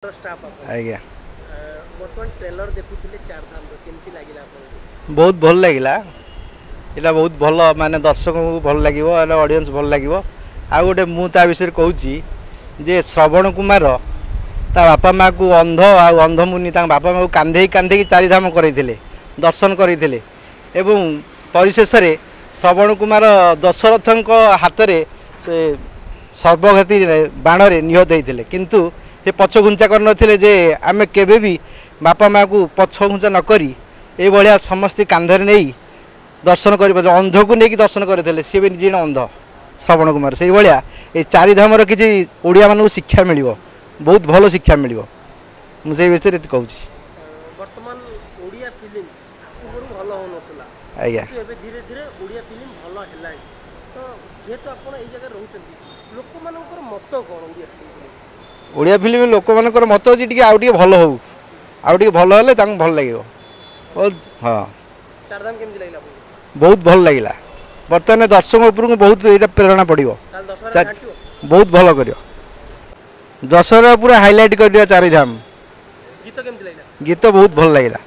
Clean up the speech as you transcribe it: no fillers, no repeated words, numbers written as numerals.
आज्ञा बर्तमान ट्रेलर देखुथिले चार धाम रो केमती लागिला आपन बहुत भल लगिला एटा बहुत भल माने दर्शक को भल लागिवो एटा ऑडियंस भल लागिवो आ गोटे मु ता विषय कहूची जे श्रवण कुमार ता बापा माँ को अंध आ अंध मुनि ता बापा माँ को कांधे कांधे चारि धाम करैथिले दर्शन करैथिले एवं परिशेष रे श्रवण कुमार दशरथଙ୍କ हाथ रे से सर्वघाती बाण रे निहत होइथिले किंतु से पछ घुंचा कर नथिले जे आमे केबे भी बापा माँ को पछ घुंचा न करी ए भलिया समस्त कांधर नहीं दर्शन कर अंध को लेकिन दर्शन करते सी भी निजे अंध श्रवण कुमार से भाया ये चारि धामर किसी ओडिया मानू शिक्षा मिल बहुत भल शिक्षा मिल मुझे विषय कहूँ वर्तमान ओडिया फिल्म पूर्व भल होनथला आज्ञा एबे धीरे धीरे ओडिया फिल्म भल हेलाय तो जेहेतु आपण एई जगह रहउचंती लोक मानकर मत कोन ओडिया फिल्म ओडिया फिल्म लोक मानकर मत अछि टिके आउ टिके भल हो आउ टिके भल हेले तांग भल लागिवो बहुत हाँ चार धाम केमती लागिला बहुत भल लगिला बर्तमान दर्शक उपरको बहुत ये प्रेरणा पड़ो बहुत भल कर दशहरा पूरा हाईलाइट कर दिया चारि धाम गीत केमती लागिला गीत बहुत भल लगिला।